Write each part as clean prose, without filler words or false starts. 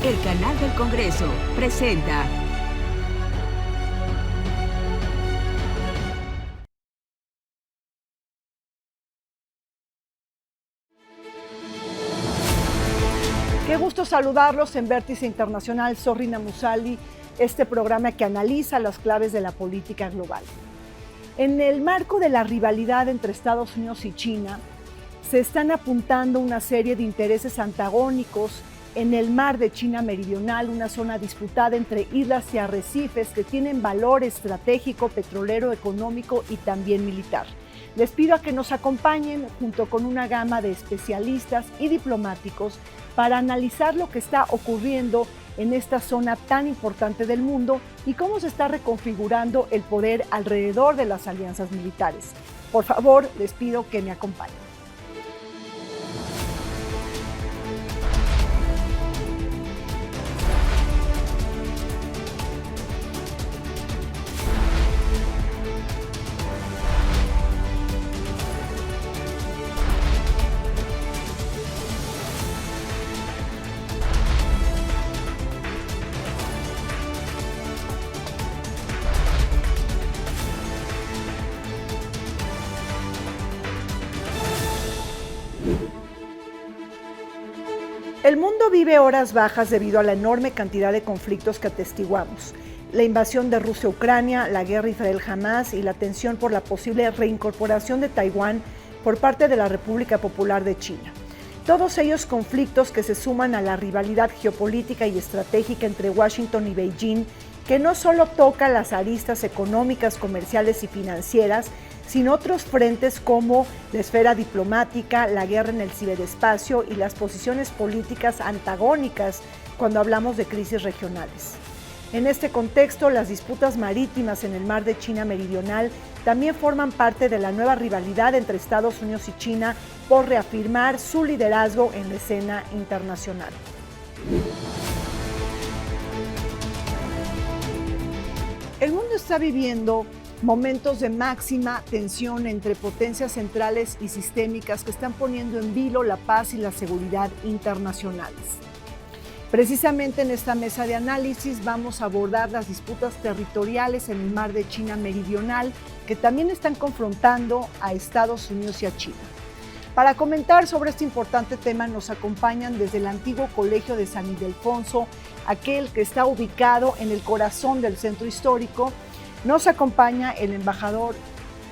El canal del Congreso presenta Qué gusto saludarlos en Vértice Internacional. Soy Rina Musali, este programa que analiza las claves de la política global. En el marco de la rivalidad entre Estados Unidos y China, se están apuntando una serie de intereses antagónicos en el mar de China Meridional, una zona disputada entre islas y arrecifes que tienen valor estratégico, petrolero, económico y también militar. Les pido a que nos acompañen junto con una gama de especialistas y diplomáticos para analizar lo que está ocurriendo en esta zona tan importante del mundo y cómo se está reconfigurando el poder alrededor de las alianzas militares. Por favor, les pido que me acompañen. El mundo vive horas bajas debido a la enorme cantidad de conflictos que atestiguamos. La invasión de Rusia a Ucrania, la guerra Israel-Hamás y la tensión por la posible reincorporación de Taiwán por parte de la República Popular de China. Todos ellos conflictos que se suman a la rivalidad geopolítica y estratégica entre Washington y Beijing, que no solo toca las aristas económicas, comerciales y financieras, sino otros frentes como la esfera diplomática, la guerra en el ciberespacio y las posiciones políticas antagónicas cuando hablamos de crisis regionales. En este contexto, las disputas marítimas en el mar de China Meridional también forman parte de la nueva rivalidad entre Estados Unidos y China por reafirmar su liderazgo en la escena internacional. El mundo está viviendo momentos de máxima tensión entre potencias centrales y sistémicas que están poniendo en vilo la paz y la seguridad internacionales. Precisamente en esta mesa de análisis vamos a abordar las disputas territoriales en el mar de China Meridional que también están confrontando a Estados Unidos y a China. Para comentar sobre este importante tema nos acompañan desde el antiguo Colegio de San Ildefonso, aquel que está ubicado en el corazón del centro histórico. Nos acompaña el embajador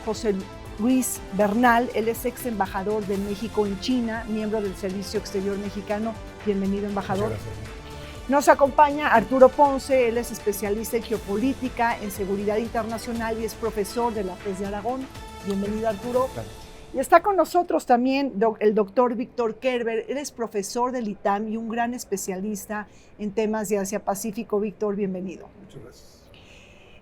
José Luis Bernal, él es ex embajador de México en China, miembro del Servicio Exterior Mexicano. Bienvenido, embajador. Nos acompaña Arturo Ponce, él es especialista en geopolítica, en seguridad internacional y es profesor de la FES de Aragón. Bienvenido, Arturo. Claro. Y está con nosotros también el doctor Víctor Kerber, él es profesor del ITAM y un gran especialista en temas de Asia-Pacífico. Víctor, bienvenido. Muchas gracias.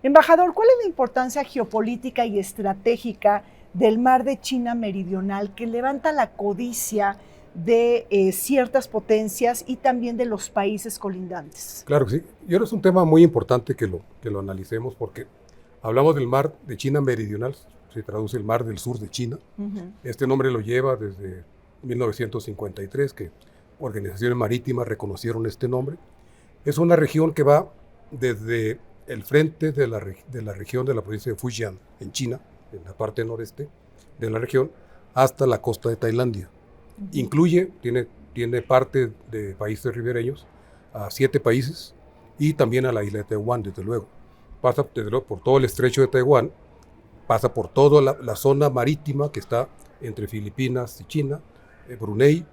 Embajador, ¿cuál es la importancia geopolítica y estratégica del mar de China Meridional que levanta la codicia de ciertas potencias y también de los países colindantes? Claro que sí. Y ahora es un tema muy importante que lo analicemos porque hablamos del mar de China Meridional, se traduce el mar del sur de China. Este nombre lo lleva desde 1953, que organizaciones marítimas reconocieron este nombre. Es una región que va desde el frente de la región de la provincia de Fujian, en China, en la parte noreste de la región, hasta la costa de Tailandia. Tiene parte de países ribereños, a 7 países, y también a la isla de Taiwán, desde luego. Pasa por todo el estrecho de Taiwán, pasa por toda la zona marítima que está entre Filipinas y China, Brunei,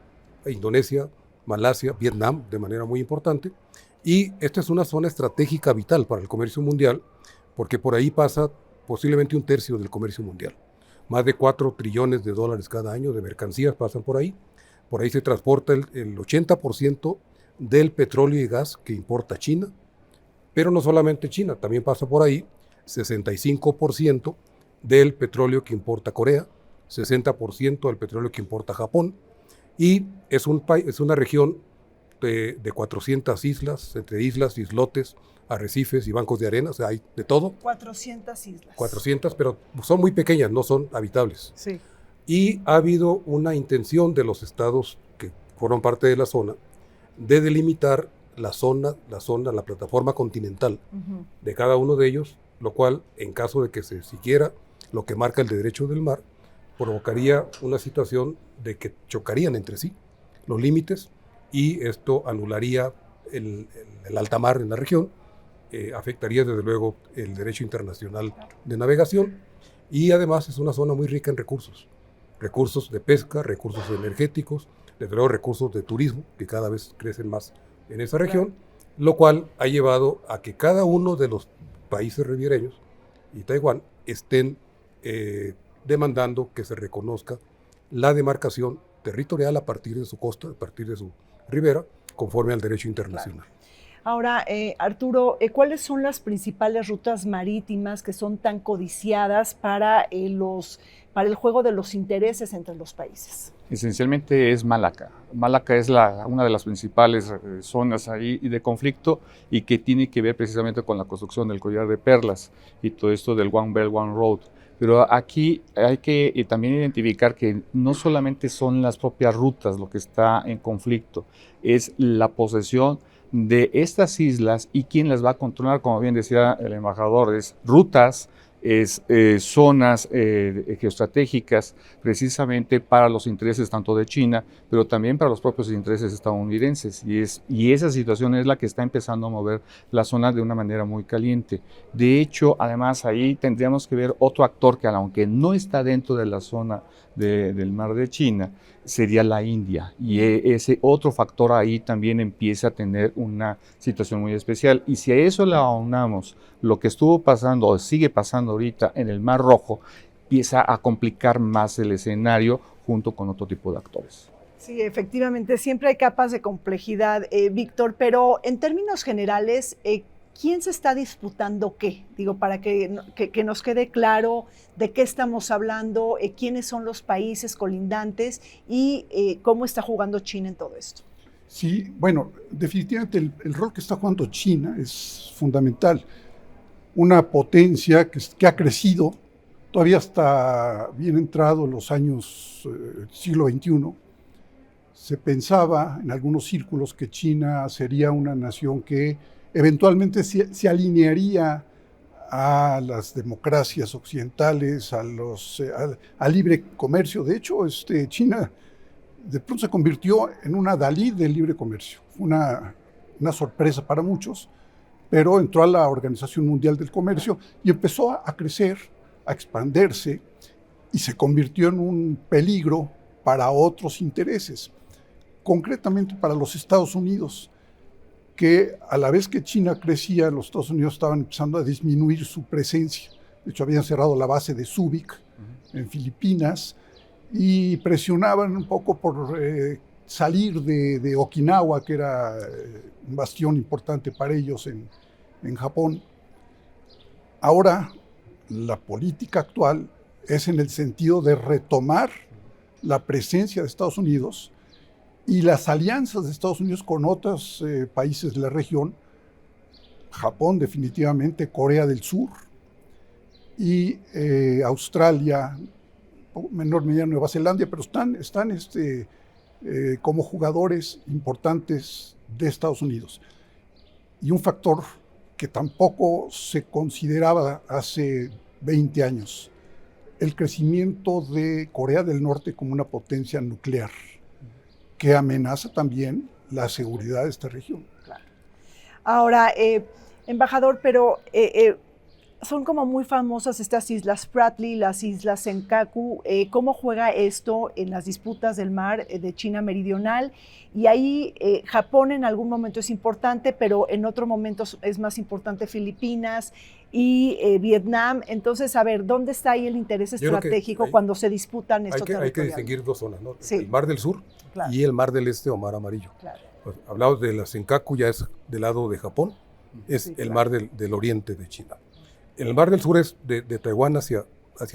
Indonesia, Malasia, Vietnam, de manera muy importante. Y esta es una zona estratégica vital para el comercio mundial, porque por ahí pasa posiblemente 1/3 del comercio mundial. Más de $4 trillones cada año de mercancías pasan por ahí. Por ahí se transporta el 80% del petróleo y gas que importa China, pero no solamente China, también pasa por ahí 65% del petróleo que importa Corea, 60% del petróleo que importa Japón, y es una región de 400 islas, entre islas, islotes, arrecifes y bancos de arena, o sea, hay de todo. 400 islas. 400, pero son muy pequeñas, no son habitables. Sí. Y ha habido una intención de los estados que forman parte de la zona de delimitar la plataforma continental de cada uno de ellos, lo cual, en caso de que se siguiera lo que marca el derecho del mar, provocaría una situación de que chocarían entre sí los límites y esto anularía el alta mar en la región, afectaría desde luego el derecho internacional de navegación y además es una zona muy rica en recursos de pesca, recursos energéticos, desde luego recursos de turismo que cada vez crecen más en esa región, lo cual ha llevado a que cada uno de los países ribereños y Taiwán estén demandando que se reconozca la demarcación territorial a partir de su costa, a partir de su ribera, conforme al derecho internacional. Claro. Ahora, Arturo, ¿cuáles son las principales rutas marítimas que son tan codiciadas para el juego de los intereses entre los países? Esencialmente es Malaca. Malaca es una de las principales zonas ahí de conflicto y que tiene que ver precisamente con la construcción del collar de perlas y todo esto del One Belt, One Road. Pero aquí hay que también identificar que no solamente son las propias rutas lo que está en conflicto, es la posesión de estas islas y quién las va a controlar, como bien decía el embajador, es rutas, es zonas geoestratégicas precisamente para los intereses tanto de China, pero también para los propios intereses estadounidenses. Y esa situación es la que está empezando a mover la zona de una manera muy caliente. De hecho, además, ahí tendríamos que ver otro actor que, aunque no está dentro de la zona del mar de China, sería la India. Y ese otro factor ahí también empieza a tener una situación muy especial. Y si a eso le aunamos lo que estuvo pasando o sigue pasando ahorita en el Mar Rojo, empieza a complicar más el escenario junto con otro tipo de actores. Sí, efectivamente, siempre hay capas de complejidad, Víctor, pero en términos generales, ¿quién se está disputando qué? Digo, para que nos quede claro de qué estamos hablando, quiénes son los países colindantes y cómo está jugando China en todo esto. Sí, bueno, definitivamente el rol que está jugando China es fundamental. Una potencia que ha crecido, todavía hasta bien entrado los años siglo XXI, se pensaba en algunos círculos que China sería una nación que eventualmente se alinearía a las democracias occidentales, al libre comercio. De hecho, China de pronto se convirtió en una Dalí del libre comercio. Fue una sorpresa para muchos, pero entró a la Organización Mundial del Comercio y empezó a crecer, a expandirse y se convirtió en un peligro para otros intereses, concretamente para los Estados Unidos, que a la vez que China crecía, los Estados Unidos estaban empezando a disminuir su presencia. De hecho, habían cerrado la base de Subic en Filipinas y presionaban un poco por salir de Okinawa, que era un bastión importante para ellos en Japón. Ahora, la política actual es en el sentido de retomar la presencia de Estados Unidos y las alianzas de Estados Unidos con otros países de la región, Japón definitivamente, Corea del Sur y Australia, menor medida Nueva Zelanda, pero están como jugadores importantes de Estados Unidos. Y un factor que tampoco se consideraba hace 20 años, el crecimiento de Corea del Norte como una potencia nuclear, que amenaza también la seguridad de esta región. Claro. Ahora, embajador, pero son como muy famosas estas islas Spratly, las islas Senkaku. ¿Cómo juega esto en las disputas del mar de China Meridional? Y ahí Japón en algún momento es importante, pero en otro momento es más importante Filipinas y Vietnam. Entonces, a ver, ¿dónde está ahí el interés estratégico cuando se disputan estos territorios? Hay que distinguir dos zonas, ¿no? Sí. El Mar del Sur, claro, y el Mar del Este o Mar Amarillo. Claro. Pues, hablamos de la Senkaku, ya es del lado de Japón, es sí, el mar del oriente de China. El Mar del Sur es de Taiwán hacia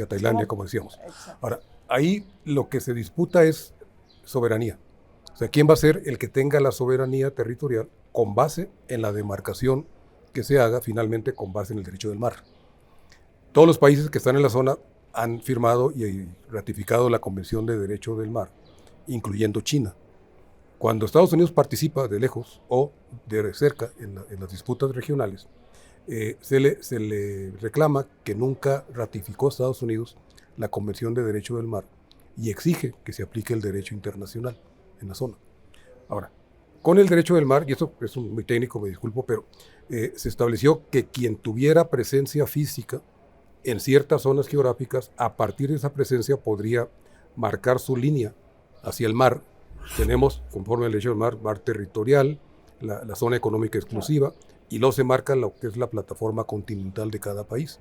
Tailandia, como decíamos. Exacto. Ahora, ahí lo que se disputa es soberanía. O sea, ¿quién va a ser el que tenga la soberanía territorial con base en la demarcación que se haga finalmente con base en el derecho del mar? Todos los países que están en la zona han firmado y ratificado la Convención de Derecho del Mar, incluyendo China. Cuando Estados Unidos participa de lejos o de cerca en las disputas regionales, se le reclama que nunca ratificó Estados Unidos la Convención de Derecho del Mar y exige que se aplique el derecho internacional en la zona. Ahora, con el derecho del mar, y esto es muy técnico, me disculpo, pero se estableció que quien tuviera presencia física en ciertas zonas geográficas, a partir de esa presencia podría marcar su línea hacia el mar. Tenemos, conforme al derecho del mar, mar territorial, la zona económica exclusiva, y luego se marca lo que es la plataforma continental de cada país.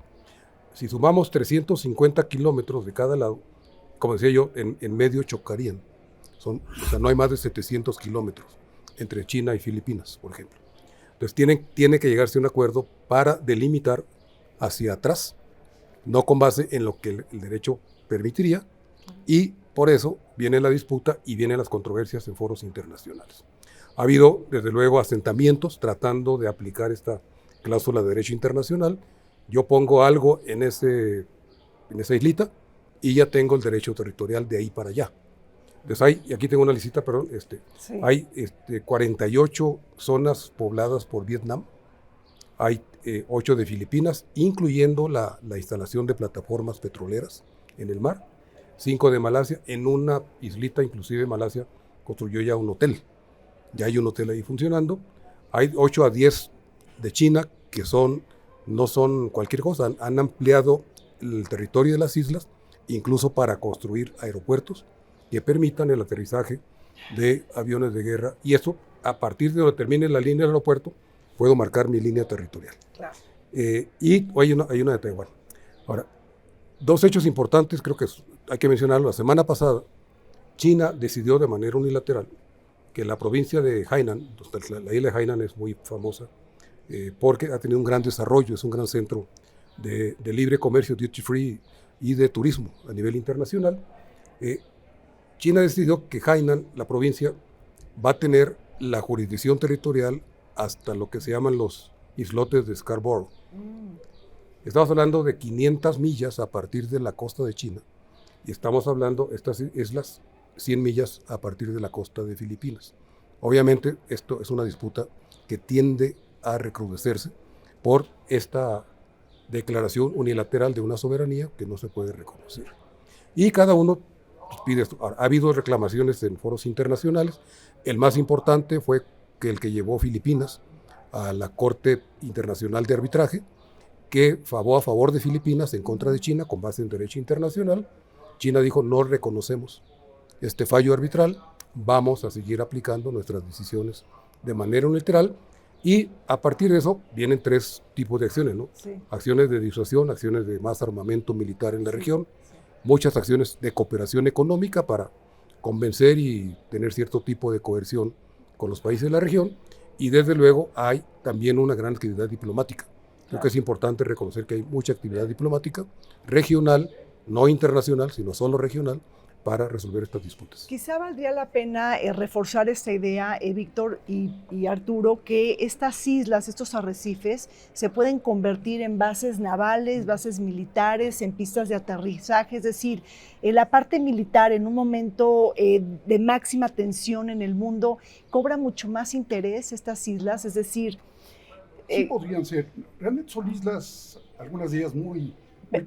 Si sumamos 350 kilómetros de cada lado, como decía yo, en medio chocarían. O sea, no hay más de 700 kilómetros entre China y Filipinas, por ejemplo. Entonces tiene que llegarse a un acuerdo para delimitar hacia atrás, no con base en lo que el derecho permitiría, y por eso viene la disputa y vienen las controversias en foros internacionales. Ha habido, desde luego, asentamientos tratando de aplicar esta cláusula de derecho internacional. Yo pongo algo en esa islita y ya tengo el derecho territorial de ahí para allá. Entonces y aquí tengo una listita, perdón, Sí. hay 48 zonas pobladas por Vietnam, hay 8 de Filipinas, incluyendo la instalación de plataformas petroleras en el mar, 5 de Malasia, en una islita, inclusive Malasia construyó ya un hotel, ya hay un hotel ahí funcionando, hay 8 a 10 de China, que no son cualquier cosa, han ampliado el territorio de las islas, incluso para construir aeropuertos que permitan el aterrizaje de aviones de guerra, y eso, a partir de donde termine la línea del aeropuerto, puedo marcar mi línea territorial. Claro. Y hay una de Taiwán. Ahora, dos hechos importantes, creo que hay que mencionarlo. La semana pasada, China decidió de manera unilateral que la provincia de Hainan, la isla de Hainan es muy famosa, porque ha tenido un gran desarrollo, es un gran centro de libre comercio, duty free y de turismo a nivel internacional. China decidió que Hainan, la provincia, va a tener la jurisdicción territorial hasta lo que se llaman los islotes de Scarborough. Estamos hablando de 500 millas a partir de la costa de China, y estamos hablando, estas islas, 100 millas a partir de la costa de Filipinas. Obviamente, esto es una disputa que tiende a recrudecerse por esta declaración unilateral de una soberanía que no se puede reconocer. Y cada uno pide esto. Ahora, ha habido reclamaciones en foros internacionales. El más importante fue que el que llevó Filipinas a la Corte Internacional de Arbitraje, que falló a favor de Filipinas en contra de China con base en derecho internacional. China dijo: no reconocemos este fallo arbitral, vamos a seguir aplicando nuestras decisiones de manera unilateral, y a partir de eso vienen 3 tipos de acciones, ¿no? Sí. Acciones de disuasión, acciones de más armamento militar en la región, muchas acciones de cooperación económica para convencer y tener cierto tipo de coerción con los países de la región, y desde luego hay también una gran actividad diplomática. Creo que es importante reconocer que hay mucha actividad diplomática regional, no internacional, sino solo regional, para resolver estas disputas. Quizá valdría la pena reforzar esta idea, Víctor y Arturo, que estas islas, estos arrecifes, se pueden convertir en bases navales, bases militares, en pistas de aterrizaje, es decir, la parte militar en un momento de máxima tensión en el mundo cobra mucho más interés estas islas, es decir... Sí podrían ser, realmente son islas, algunas de ellas muy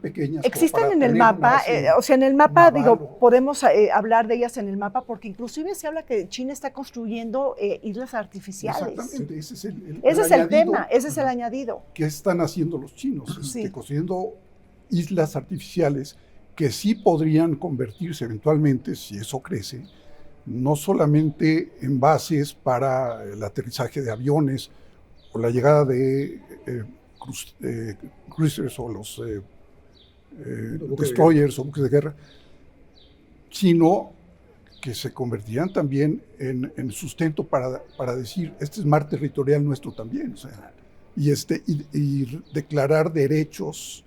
pequeñas. Existen en el mapa, o sea, en el mapa, digo, podemos hablar de ellas en el mapa, porque inclusive se habla que China está construyendo islas artificiales. Exactamente, ese es el tema, ese es el añadido. ¿Qué están haciendo los chinos? Sí. Construyendo islas artificiales que sí podrían convertirse eventualmente, si eso crece, no solamente en bases para el aterrizaje de aviones o la llegada de cruisers o los destroyers o buques de guerra, sino que se convertirían también en sustento para decir: este es mar territorial nuestro también, o sea, y declarar derechos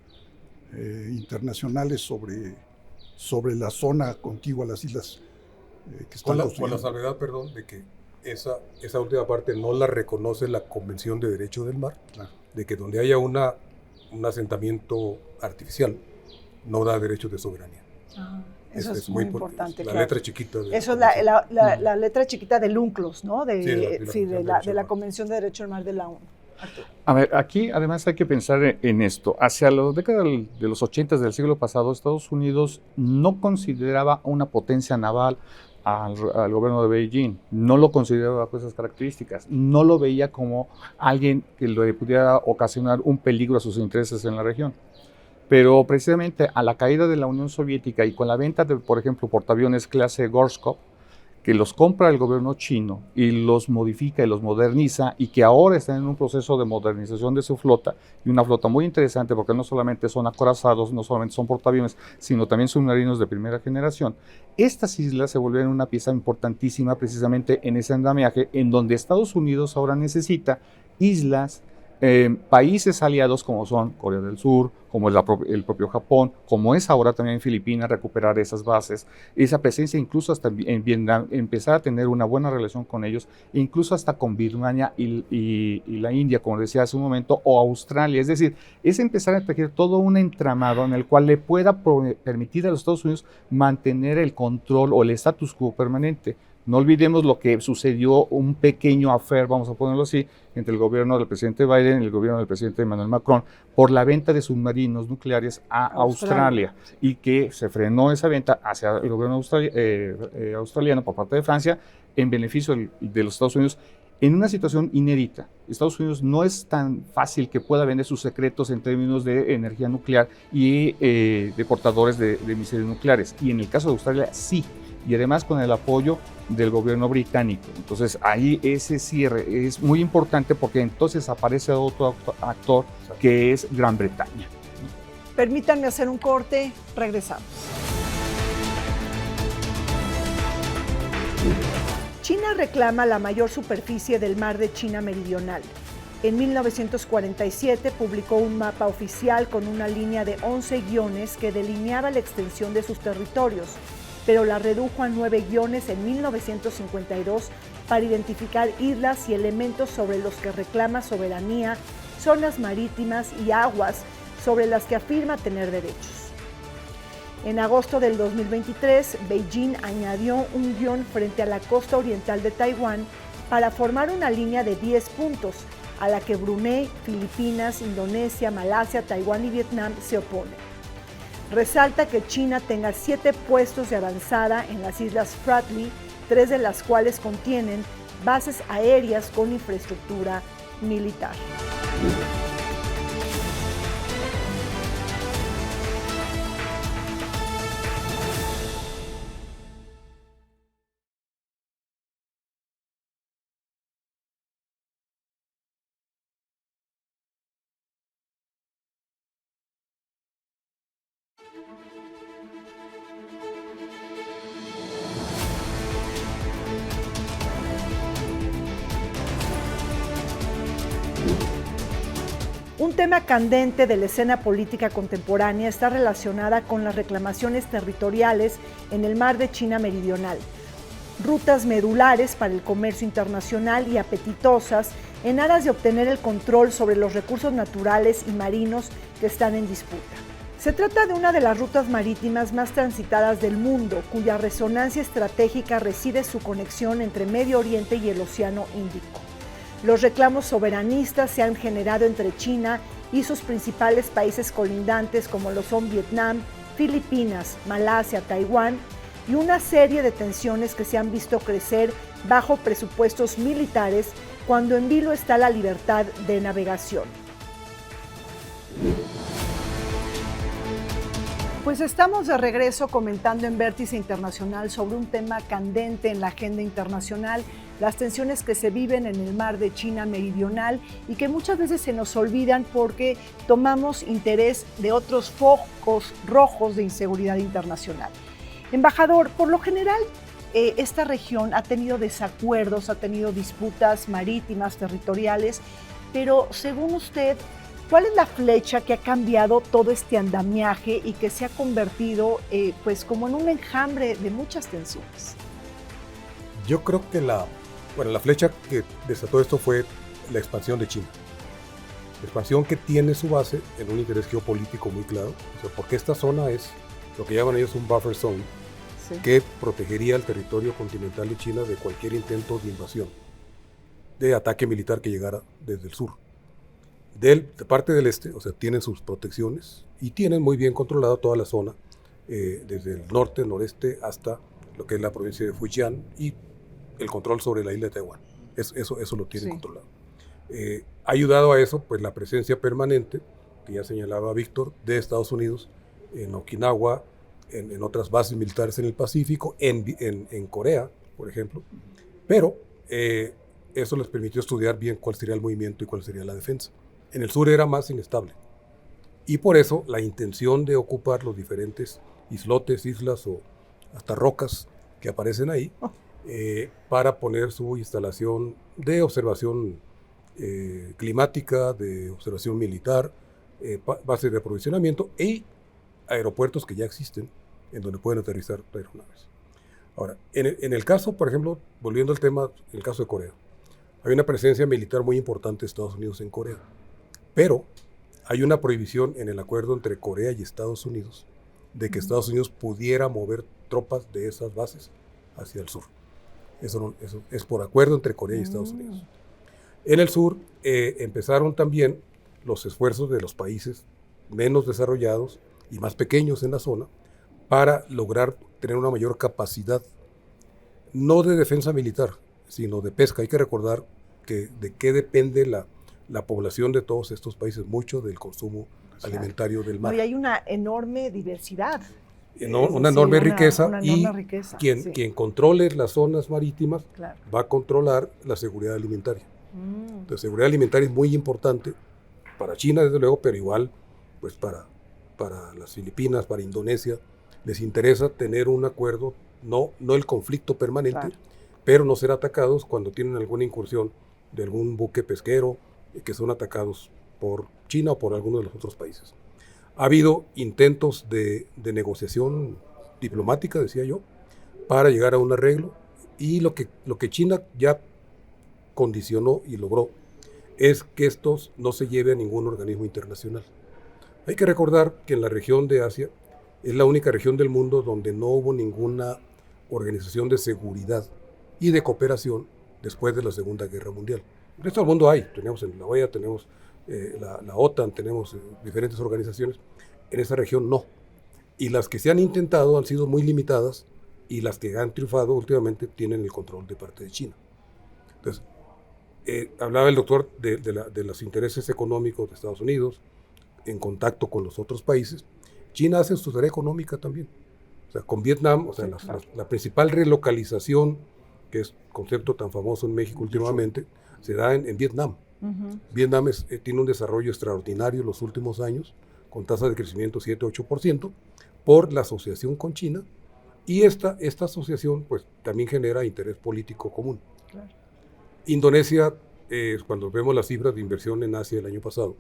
internacionales sobre la zona contigua a las islas que están construyendo. Con la salvedad, perdón, de que esa última parte no la reconoce la Convención de Derecho del Mar, Claro. de que donde haya un asentamiento artificial no da derechos de soberanía. Eso es muy importante. La claro. letra chiquita. Eso es la letra chiquita del UNCLOS, ¿no? De la Convención de Derecho del Mar de la ONU. Arturo. A ver, aquí además hay que pensar en esto. Hacia la década de los 80 del siglo pasado, Estados Unidos no consideraba una potencia naval al gobierno de Beijing, no lo consideraba bajo esas características, no lo veía como alguien que le pudiera ocasionar un peligro a sus intereses en la región. Pero precisamente a la caída de la Unión Soviética y con la venta de, por ejemplo, portaaviones clase Gorshkov, que los compra el gobierno chino y los modifica y los moderniza, y que ahora están en un proceso de modernización de su flota, y una flota muy interesante porque no solamente son acorazados, no solamente son portaaviones, sino también submarinos de primera generación. Estas islas se volvieron una pieza importantísima precisamente en ese andamiaje, en donde Estados Unidos ahora necesita islas, países aliados como son Corea del Sur, como es el propio Japón, como es ahora también Filipinas, recuperar esas bases, esa presencia incluso hasta en Vietnam, empezar a tener una buena relación con ellos, incluso hasta con Birmania y la India, como decía hace un momento, o Australia. Es decir, es empezar a tejer todo un entramado en el cual le pueda permitir a los Estados Unidos mantener el control o el status quo permanente. No olvidemos lo que sucedió, un pequeño affair, vamos a ponerlo así, entre el gobierno del presidente Biden y el gobierno del presidente Emmanuel Macron por la venta de submarinos nucleares a Australia, y que se frenó esa venta hacia el gobierno australiano por parte de Francia en beneficio de los Estados Unidos en una situación inédita. Estados Unidos no es tan fácil que pueda vender sus secretos en términos de energía nuclear y de portadores de misiles nucleares, y en el caso de Australia sí, y además con el apoyo del gobierno británico. Entonces ahí ese cierre es muy importante porque entonces aparece otro actor que es Gran Bretaña. Permítanme hacer un corte, regresamos. China reclama la mayor superficie del mar de China Meridional. En 1947 publicó un mapa oficial con una línea de 11 guiones que delineaba la extensión de sus territorios, pero la redujo a 9 guiones en 1952 para identificar islas y elementos sobre los que reclama soberanía, zonas marítimas y aguas sobre las que afirma tener derechos. En agosto del 2023, Beijing añadió un guión frente a la costa oriental de Taiwán para formar una línea de 10 puntos, a la que Brunei, Filipinas, Indonesia, Malasia, Taiwán y Vietnam se oponen. Resalta que China tenga 7 puestos de avanzada en las islas Spratly, 3 de las cuales contienen bases aéreas con infraestructura militar. Un tema candente de la escena política contemporánea está relacionada con las reclamaciones territoriales en el mar de China Meridional, rutas medulares para el comercio internacional y apetitosas en aras de obtener el control sobre los recursos naturales y marinos que están en disputa. Se trata de una de las rutas marítimas más transitadas del mundo, cuya resonancia estratégica reside en su conexión entre Medio Oriente y el Océano Índico. Los reclamos soberanistas se han generado entre China y sus principales países colindantes, como lo son Vietnam, Filipinas, Malasia, Taiwán, y una serie de tensiones que se han visto crecer bajo presupuestos militares cuando en vilo está la libertad de navegación. Pues estamos de regreso comentando en Vértice Internacional sobre un tema candente en la agenda internacional, las tensiones que se viven en el mar de China Meridional y que muchas veces se nos olvidan porque tomamos interés de otros focos rojos de inseguridad internacional. Embajador, por lo general, esta región ha tenido desacuerdos, ha tenido disputas marítimas, territoriales, pero según usted, ¿cuál es la flecha que ha cambiado todo este andamiaje y que se ha convertido pues como en un enjambre de muchas tensiones? Yo creo que la flecha que desató esto fue la expansión de China. La expansión que tiene su base en un interés geopolítico muy claro, o sea, porque esta zona es lo que llaman ellos un buffer zone, Sí. que protegería el territorio continental de China de cualquier intento de invasión, de ataque militar que llegara desde el sur. De parte del este, o sea, tienen sus protecciones y tienen muy bien controlada toda la zona, desde el norte, noreste, hasta lo que es la provincia de Fujian y el control sobre la isla de Taiwán. Eso lo tienen controlado. Ha ayudado a eso pues la presencia permanente, que ya señalaba Víctor, de Estados Unidos en Okinawa, en otras bases militares en el Pacífico, en Corea, por ejemplo. Pero eso les permitió estudiar bien cuál sería el movimiento y cuál sería la defensa. En el sur era más inestable. Y por eso la intención de ocupar los diferentes islotes, islas o hasta rocas que aparecen ahí, para poner su instalación de observación climática, de observación militar, bases de aprovisionamiento y aeropuertos que ya existen en donde pueden aterrizar aeronaves. Ahora, en el caso, por ejemplo, volviendo al tema, en el caso de Corea, hay una presencia militar muy importante de Estados Unidos en Corea, pero hay una prohibición en el acuerdo entre Corea y Estados Unidos de que Estados Unidos pudiera mover tropas de esas bases hacia el sur. Eso es por acuerdo entre Corea y Estados Unidos. En el sur empezaron también los esfuerzos de los países menos desarrollados y más pequeños en la zona para lograr tener una mayor capacidad, no de defensa militar, sino de pesca. Hay que recordar que de qué depende la población de todos estos países, mucho del consumo alimentario del mar. No, y hay una enorme diversidad. Una enorme riqueza, una y enorme riqueza, quien controle las zonas marítimas claro, va a controlar la seguridad alimentaria. La seguridad alimentaria es muy importante para China, desde luego, pero igual pues para las Filipinas, para Indonesia. Les interesa tener un acuerdo, no el conflicto permanente, claro, pero no ser atacados cuando tienen alguna incursión de algún buque pesquero, que son atacados por China o por alguno de los otros países. Ha habido intentos de negociación diplomática, decía yo, para llegar a un arreglo, y lo que China ya condicionó y logró es que estos no se lleve a ningún organismo internacional. Hay que recordar que en la región de Asia es la única región del mundo donde no hubo ninguna organización de seguridad y de cooperación después de la Segunda Guerra Mundial. En el resto del mundo hay, tenemos en la OEA, tenemos la OTAN, tenemos diferentes organizaciones. En esa región no. Y las que se han intentado han sido muy limitadas, y las que han triunfado últimamente tienen el control de parte de China. Entonces, hablaba el doctor de los intereses económicos de Estados Unidos en contacto con los otros países. China hace su tarea económica también. O sea, con Vietnam, o sea, sí, claro, la principal relocalización, que es concepto tan famoso en México últimamente, se da en Vietnam. Vietnam tiene un desarrollo extraordinario en los últimos años, con tasa de crecimiento 7-8%, por la asociación con China, y esta asociación pues también genera interés político común. Claro. Indonesia, cuando vemos las cifras de inversión en Asia el año pasado,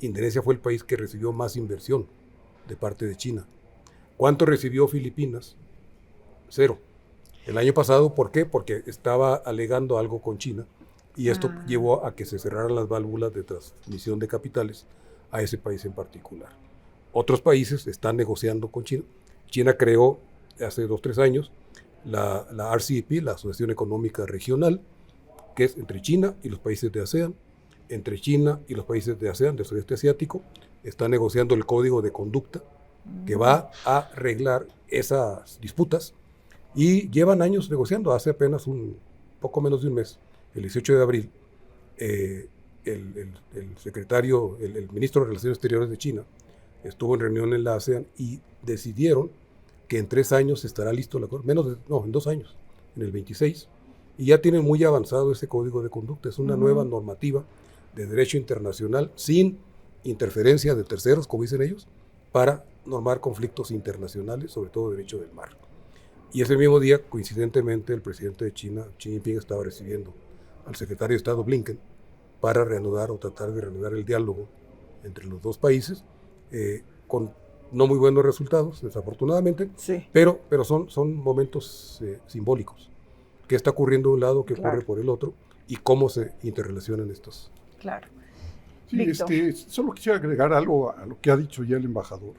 Indonesia fue el país que recibió más inversión de parte de China. ¿Cuánto recibió Filipinas? 0. El año pasado, ¿por qué? Porque estaba alegando algo con China, y esto llevó a que se cerraran las válvulas de transmisión de capitales a ese país en particular. Otros países están negociando con China. China creó hace 2-3 años la RCEP, la Asociación Económica Regional, que es entre China y los países de ASEAN. Entre China y los países de ASEAN, del sudeste asiático, está negociando el código de conducta que va a arreglar esas disputas, y llevan años negociando. Hace apenas poco menos de un mes, el 18 de abril, el secretario, el ministro de Relaciones Exteriores de China, estuvo en reunión en la ASEAN y decidieron que en 3 años estará listo el acuerdo, en 2 años, en el 26, y ya tienen muy avanzado ese código de conducta. Es una nueva normativa de derecho internacional sin interferencia de terceros, como dicen ellos, para normar conflictos internacionales, sobre todo derecho del mar. Y ese mismo día, coincidentemente, el presidente de China, Xi Jinping, estaba recibiendo al secretario de Estado Blinken para reanudar o tratar de reanudar el diálogo entre los dos países, con no muy buenos resultados, desafortunadamente, sí, pero son momentos simbólicos. ¿Qué está ocurriendo de un lado, qué ocurre por el otro, y cómo se interrelacionan estos? Claro. Sí, solo quisiera agregar algo a lo que ha dicho ya el embajador.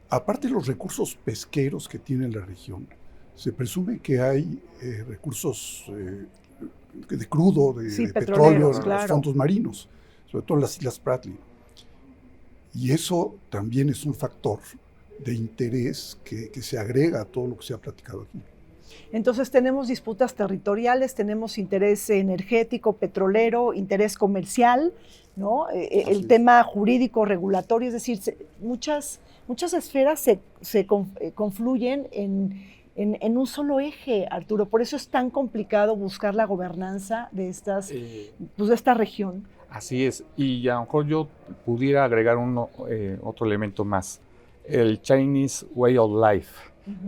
aparte de los recursos pesqueros que tiene la región, se presume que hay recursos de crudo, de petróleo, claro. los fondos marinos, sobre todo en las Islas Spratly. Y eso también es un factor de interés que se agrega a todo lo que se ha platicado aquí. Entonces tenemos disputas territoriales, tenemos interés energético, petrolero, interés comercial, ¿no? El tema jurídico, regulatorio, es decir, muchas esferas se confluyen en un solo eje, Arturo. Por eso es tan complicado buscar la gobernanza de de esta región. Así es, y a lo mejor yo pudiera agregar otro elemento más, el Chinese Way of Life.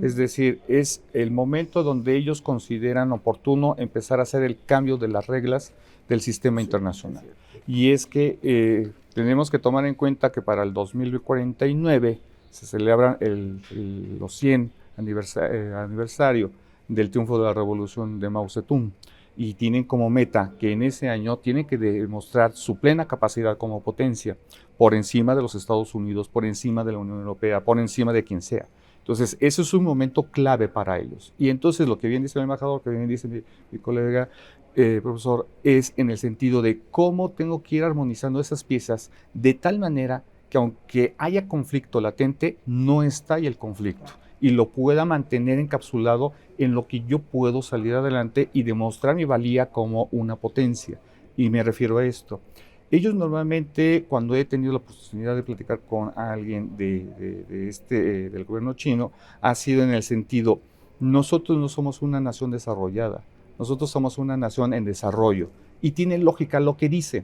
Es decir, es el momento donde ellos consideran oportuno empezar a hacer el cambio de las reglas del sistema internacional. Y es que tenemos que tomar en cuenta que para el 2049 se celebra los 100 aniversario del triunfo de la revolución de Mao Zedong. Y tienen como meta que en ese año tienen que demostrar su plena capacidad como potencia por encima de los Estados Unidos, por encima de la Unión Europea, por encima de quien sea. Entonces, eso es un momento clave para ellos. Y entonces, lo que bien dice el embajador, que bien dice mi colega, profesor, es en el sentido de cómo tengo que ir armonizando esas piezas de tal manera que aunque haya conflicto latente, no estalle el conflicto y lo pueda mantener encapsulado en lo que yo puedo salir adelante y demostrar mi valía como una potencia. Y me refiero a esto. Ellos normalmente, cuando he tenido la oportunidad de platicar con alguien del gobierno chino, ha sido en el sentido, nosotros no somos una nación desarrollada, nosotros somos una nación en desarrollo. Y tiene lógica lo que dice.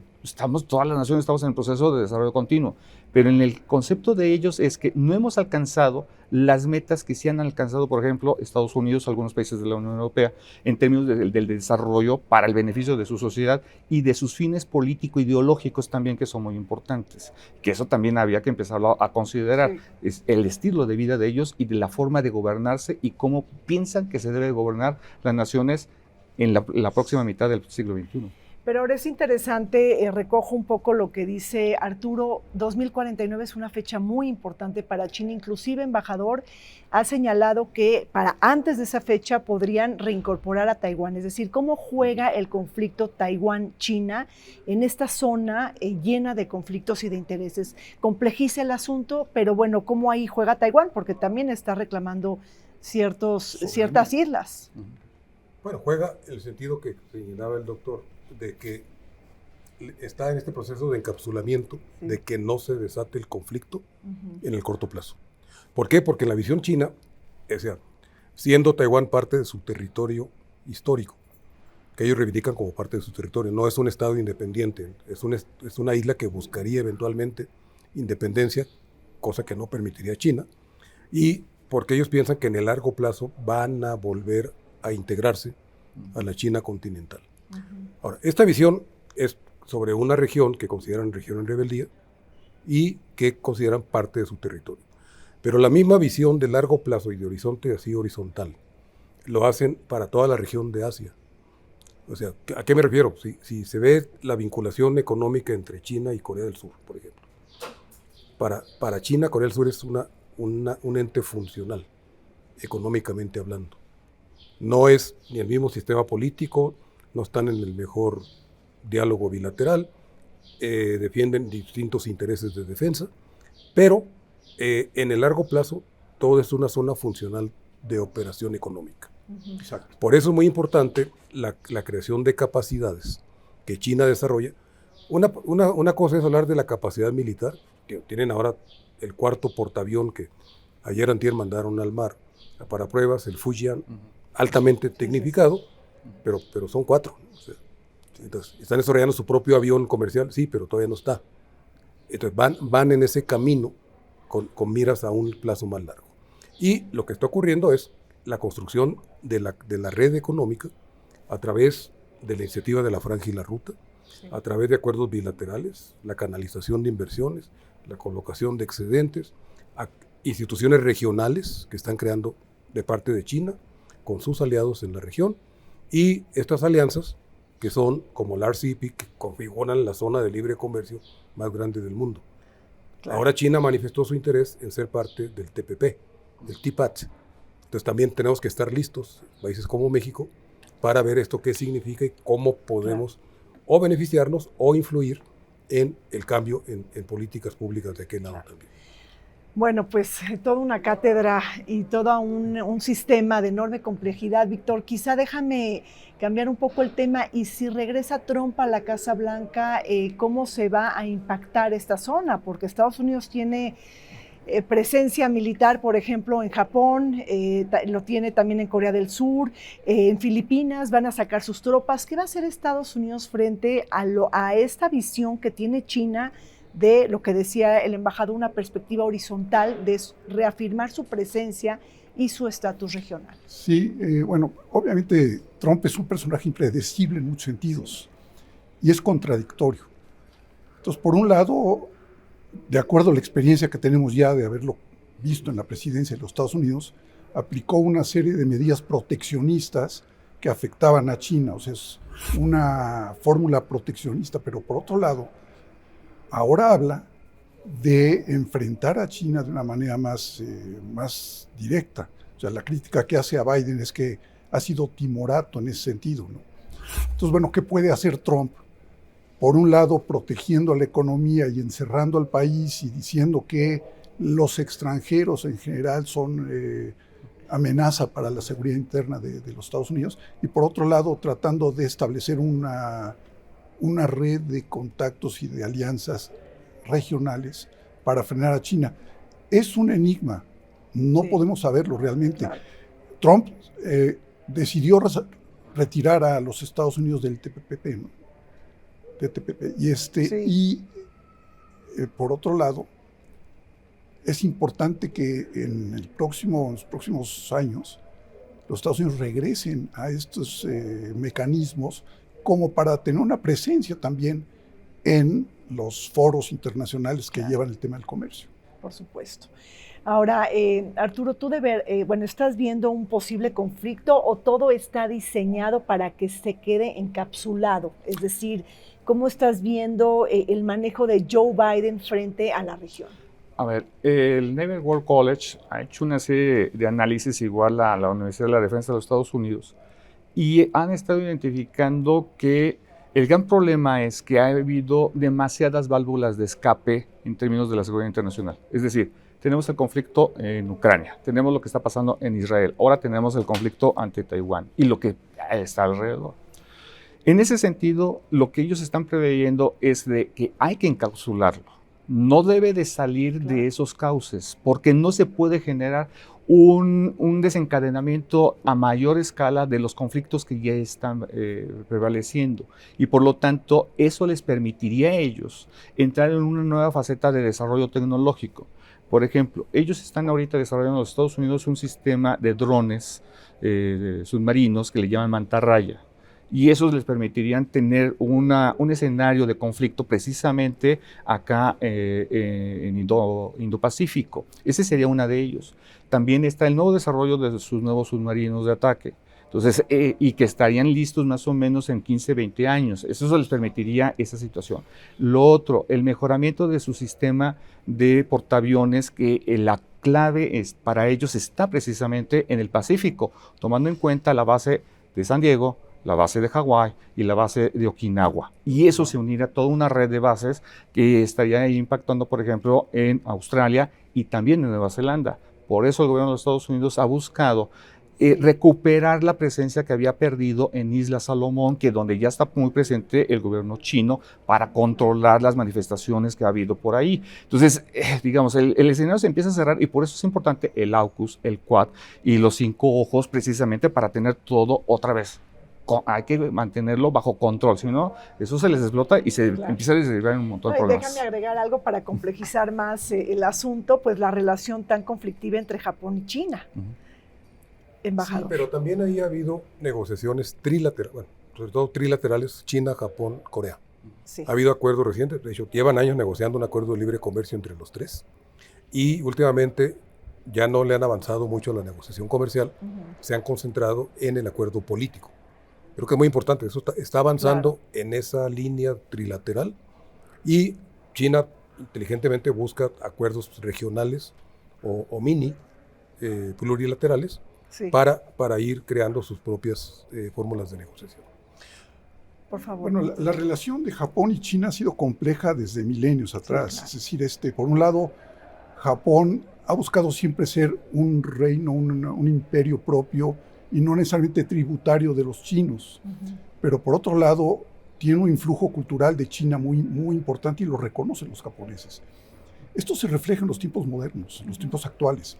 Todas las naciones estamos en el proceso de desarrollo continuo, pero en el concepto de ellos es que no hemos alcanzado las metas que sí han alcanzado, por ejemplo, Estados Unidos, algunos países de la Unión Europea, en términos del desarrollo para el beneficio de su sociedad y de sus fines político-ideológicos también, que son muy importantes. Que eso también había que empezarlo a considerar. Sí. Es el estilo de vida de ellos y de la forma de gobernarse y cómo piensan que se debe gobernar las naciones en la próxima mitad del siglo XXI. Pero ahora es interesante, recojo un poco lo que dice Arturo, 2049 es una fecha muy importante para China, inclusive embajador ha señalado que para antes de esa fecha podrían reincorporar a Taiwán, es decir, ¿cómo juega el conflicto Taiwán-China en esta zona llena de conflictos y de intereses? Complejiza el asunto, pero bueno, ¿cómo ahí juega Taiwán? Porque también está reclamando ciertas islas. Bueno, juega en el sentido que señalaba el doctor, de que está en este proceso de encapsulamiento, sí, de que no se desate el conflicto en el corto plazo. ¿Por qué? Porque en la visión china, o sea, siendo Taiwán parte de su territorio histórico, que ellos reivindican como parte de su territorio, no es un estado independiente, es una isla que buscaría eventualmente independencia, cosa que no permitiría China, y porque ellos piensan que en el largo plazo van a volver a integrarse a la China continental. Ahora, esta visión es sobre una región que consideran región en rebeldía y que consideran parte de su territorio. Pero la misma visión de largo plazo y de horizonte así horizontal lo hacen para toda la región de Asia. O sea, ¿a qué me refiero? Si se ve la vinculación económica entre China y Corea del Sur, por ejemplo. Para China, Corea del Sur es un ente funcional, económicamente hablando. No es ni el mismo sistema político, no están en el mejor diálogo bilateral, defienden distintos intereses de defensa, pero en el largo plazo todo es una zona funcional de operación económica. Exacto. Por eso es muy importante la creación de capacidades que China desarrolla. Una cosa es hablar de la capacidad militar, que tienen ahora el 4º portaavión que ayer antier mandaron al mar para pruebas, el Fujian, altamente tecnificado, pero son 4. O sea, entonces, están desarrollando su propio avión comercial, sí, pero todavía no está. Entonces van en ese camino con miras a un plazo más largo. Y lo que está ocurriendo es la construcción de la red económica a través de la iniciativa de la Franja y la Ruta, sí, a través de acuerdos bilaterales, la canalización de inversiones, la colocación de excedentes, instituciones regionales que están creando de parte de China con sus aliados en la región, y estas alianzas que son como la RCEP, que configuran la zona de libre comercio más grande del mundo. Claro. Ahora China manifestó su interés en ser parte del TPP, del TPAT. Entonces también tenemos que estar listos, países como México, para ver esto qué significa y cómo podemos o beneficiarnos o influir en el cambio en políticas públicas de aquel lado también. Bueno, pues toda una cátedra y todo un sistema de enorme complejidad, Víctor. Quizá déjame cambiar un poco el tema y si regresa Trump a la Casa Blanca, ¿cómo se va a impactar esta zona? Porque Estados Unidos tiene presencia militar, por ejemplo, en Japón, lo tiene también en Corea del Sur, en Filipinas, van a sacar sus tropas. ¿Qué va a hacer Estados Unidos frente a esta visión que tiene China de lo que decía el embajador, una perspectiva horizontal de reafirmar su presencia y su estatus regional? Sí, bueno, obviamente Trump es un personaje impredecible en muchos sentidos y es contradictorio. Entonces, por un lado, de acuerdo a la experiencia que tenemos ya de haberlo visto en la presidencia de los Estados Unidos, aplicó una serie de medidas proteccionistas que afectaban a China. O sea, es una fórmula proteccionista, pero por otro lado, ahora habla de enfrentar a China de una manera más directa. O sea, la crítica que hace a Biden es que ha sido timorato en ese sentido, ¿no? Entonces, bueno, ¿qué puede hacer Trump? Por un lado, protegiendo a la economía y encerrando al país y diciendo que los extranjeros en general son amenaza para la seguridad interna de los Estados Unidos, y por otro lado, tratando de establecer una red de contactos y de alianzas regionales para frenar a China. Es un enigma, no podemos saberlo realmente. Claro. Trump decidió retirar a los Estados Unidos del TPP, ¿no? Y por otro lado, es importante que en los próximos años los Estados Unidos regresen a estos mecanismos como para tener una presencia también en los foros internacionales que llevan el tema del comercio. Por supuesto. Ahora, Arturo, tú ¿estás viendo un posible conflicto o todo está diseñado para que se quede encapsulado? Es decir, ¿cómo estás viendo el manejo de Joe Biden frente a la región? A ver, el Naval War College ha hecho una serie de análisis igual a la Universidad de la Defensa de los Estados Unidos y han estado identificando que el gran problema es que ha habido demasiadas válvulas de escape en términos de la seguridad internacional. Es decir, tenemos el conflicto en Ucrania, tenemos lo que está pasando en Israel, ahora tenemos el conflicto ante Taiwán y lo que está alrededor. En ese sentido, lo que ellos están preveyendo es de que hay que encapsularlo. No debe de salir de esos cauces, porque no se puede generar un desencadenamiento a mayor escala de los conflictos que ya están prevaleciendo. Y por lo tanto, eso les permitiría a ellos entrar en una nueva faceta de desarrollo tecnológico. Por ejemplo, ellos están ahorita desarrollando en los Estados Unidos un sistema de drones submarinos que le llaman mantarraya. Y esos les permitirían tener un escenario de conflicto precisamente acá en Indo-Pacífico. Ese sería una de ellos. También está el nuevo desarrollo de sus nuevos submarinos de ataque. Entonces, y que estarían listos más o menos en 15, 20 años. Eso les permitiría esa situación. Lo otro, el mejoramiento de su sistema de portaaviones, que la clave para ellos está precisamente en el Pacífico, tomando en cuenta la base de San Diego, la base de Hawái y la base de Okinawa. Y eso se uniría a toda una red de bases que estaría impactando, por ejemplo, en Australia y también en Nueva Zelanda. Por eso el gobierno de los Estados Unidos ha buscado recuperar la presencia que había perdido en Isla Salomón, que donde ya está muy presente el gobierno chino para controlar las manifestaciones que ha habido por ahí. Entonces, digamos, el escenario se empieza a cerrar y por eso es importante el AUKUS, el Quad y los 5 ojos, precisamente para tener todo otra vez. Hay que mantenerlo bajo control, si no, eso se les explota y se empieza a derivar en un montón de problemas. Déjame agregar algo para complejizar más el asunto, pues la relación tan conflictiva entre Japón y China. Embajador. Sí, pero también ahí ha habido negociaciones trilaterales, bueno, sobre todo trilaterales, China, Japón, Corea. Sí. Ha habido acuerdos recientes, de hecho, llevan años negociando un acuerdo de libre comercio entre los tres y últimamente ya no le han avanzado mucho a la negociación comercial, se han concentrado en el acuerdo político. Creo que es muy importante, eso está avanzando en esa línea trilateral y China inteligentemente busca acuerdos regionales o mini plurilaterales Sí. para ir creando sus propias fórmulas de negociación. Por favor. Bueno, la relación de Japón y China ha sido compleja desde milenios atrás. claro. Es decir, por un lado, Japón ha buscado siempre ser un reino, un imperio propio y no necesariamente tributario de los chinos. Pero por otro lado, tiene un influjo cultural de China muy, muy importante y lo reconocen los japoneses. Esto se refleja en los tiempos modernos, en los tiempos actuales,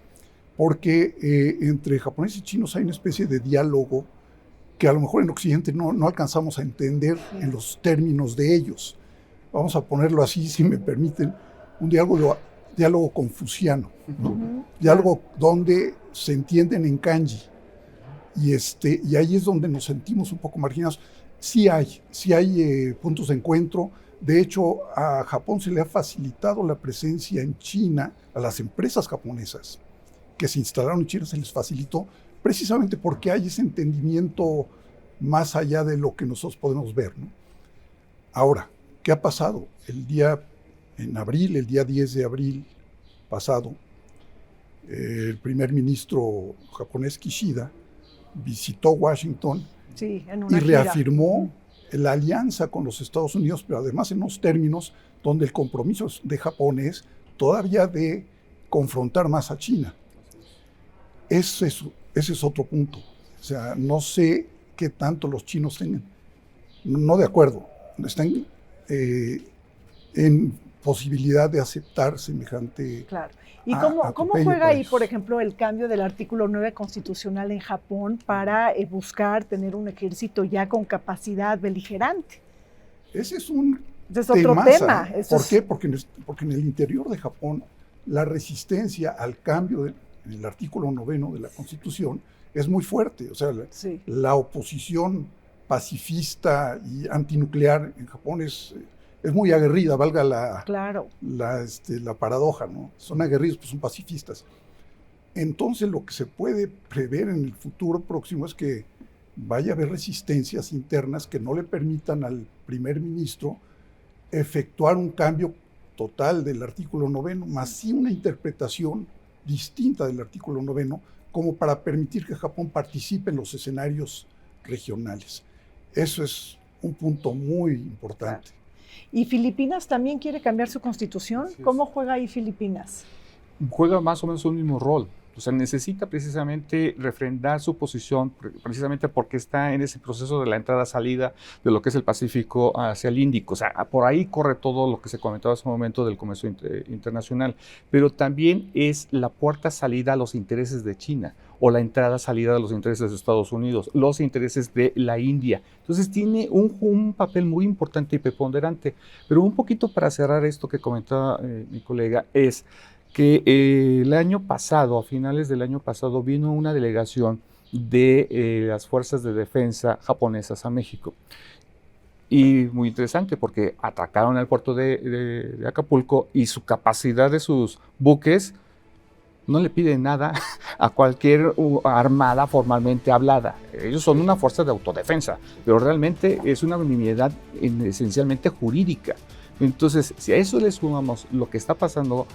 porque entre japoneses y chinos hay una especie de diálogo que a lo mejor en Occidente no alcanzamos a entender en los términos de ellos. Vamos a ponerlo así, si me permiten, un diálogo confuciano, ¿no? Diálogo donde se entienden en kanji. Y ahí es donde nos sentimos un poco marginados. Sí hay puntos de encuentro. De hecho, a Japón se le ha facilitado la presencia en China, a las empresas japonesas que se instalaron en China se les facilitó precisamente porque hay ese entendimiento más allá de lo que nosotros podemos ver, ¿no? Ahora, ¿qué ha pasado? El día 10 de abril pasado, el primer ministro japonés Kishida visitó Washington Sí, en una y gira. reafirmó la alianza con los Estados Unidos, pero además en unos términos donde el compromiso de Japón es todavía de confrontar más a China. Ese es otro punto. O sea, no sé qué tanto los chinos tengan, no de acuerdo, están en posibilidad de aceptar semejante. Claro. ¿Y cómo atropello juega para ahí, ellos. por ejemplo, el cambio del artículo 9 constitucional en Japón para buscar tener un ejército ya con capacidad beligerante? Ese es un Ese es otro temaza, tema. ¿eh? ¿Por qué? Porque en el interior de Japón la resistencia al cambio del artículo 9 de la Constitución es muy fuerte. O sea, Sí. la oposición pacifista y antinuclear en Japón es muy aguerrida, valga Claro. la paradoja, ¿no? Son aguerridos, pues son pacifistas. Entonces, lo que se puede prever en el futuro próximo es que vaya a haber resistencias internas que no le permitan al primer ministro efectuar un cambio total del artículo 9, más sí una interpretación distinta del artículo 9, como para permitir que Japón participe en los escenarios regionales. Eso es un punto muy importante. ¿Y Filipinas también quiere cambiar su constitución? ¿Cómo juega ahí Filipinas? Juega más o menos un mismo rol. O sea, necesita precisamente refrendar su posición, precisamente porque está en ese proceso de la entrada-salida de lo que es el Pacífico hacia el Índico. O sea, por ahí corre todo lo que se comentaba hace un momento del comercio internacional. Pero también es la puerta-salida a los intereses de China o la entrada-salida a los intereses de Estados Unidos, los intereses de la India. Entonces tiene un papel muy importante y preponderante. Pero un poquito para cerrar esto que comentaba mi colega es que el año pasado, a finales del año pasado, vino una delegación de las fuerzas de defensa japonesas a México. Y muy interesante porque atacaron el puerto de Acapulco y su capacidad de sus buques no le piden nada a cualquier armada formalmente hablada. Ellos son una fuerza de autodefensa, pero realmente es una unanimidad esencialmente jurídica. Entonces, si a eso le sumamos lo que está pasando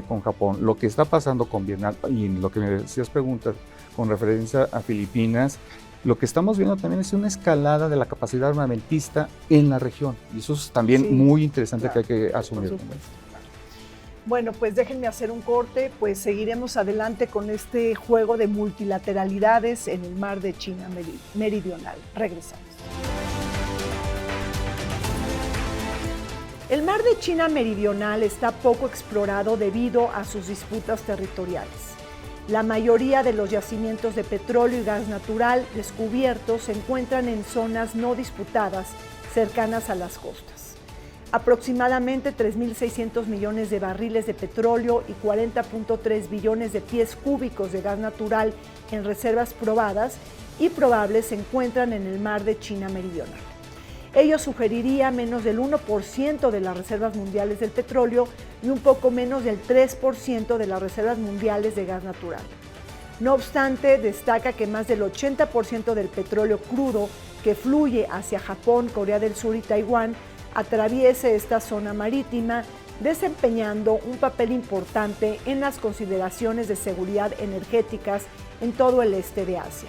con Japón, lo que está pasando con Vietnam y lo que me decías preguntas con referencia a Filipinas, lo que estamos viendo también es una escalada de la capacidad armamentista en la región. Y eso es también muy interesante, claro, que hay que asumir. Bueno, pues déjenme hacer un corte, pues seguiremos adelante con este juego de multilateralidades en el mar de China Meridional. Regresamos. El mar de China Meridional está poco explorado debido a sus disputas territoriales. La mayoría de los yacimientos de petróleo y gas natural descubiertos se encuentran en zonas no disputadas cercanas a las costas. Aproximadamente 3.600 millones de barriles de petróleo y 40.3 billones de pies cúbicos de gas natural en reservas probadas y probables se encuentran en el mar de China Meridional. Ello sugeriría menos del 1% de las reservas mundiales del petróleo y un poco menos del 3% de las reservas mundiales de gas natural. No obstante, destaca que más del 80% del petróleo crudo que fluye hacia Japón, Corea del Sur y Taiwán atraviese esta zona marítima desempeñando un papel importante en las consideraciones de seguridad energéticas en todo el este de Asia.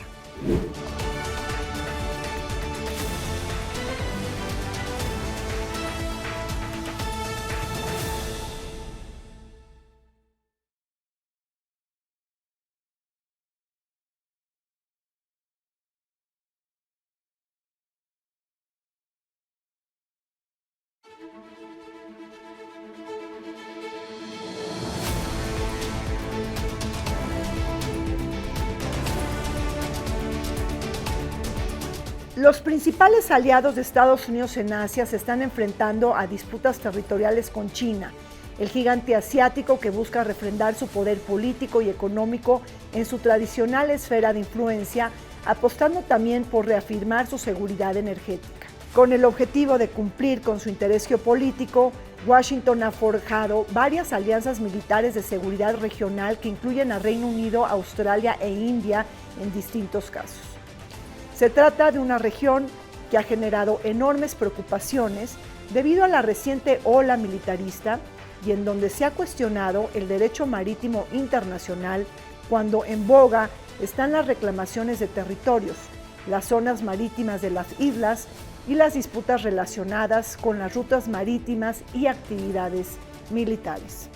Los principales aliados de Estados Unidos en Asia se están enfrentando a disputas territoriales con China, el gigante asiático que busca refrendar su poder político y económico en su tradicional esfera de influencia, apostando también por reafirmar su seguridad energética. Con el objetivo de cumplir con su interés geopolítico, Washington ha forjado varias alianzas militares de seguridad regional que incluyen a Reino Unido, Australia e India en distintos casos. Se trata de una región que ha generado enormes preocupaciones debido a la reciente ola militarista y en donde se ha cuestionado el derecho marítimo internacional cuando en boga están las reclamaciones de territorios, las zonas marítimas de las islas y las disputas relacionadas con las rutas marítimas y actividades militares.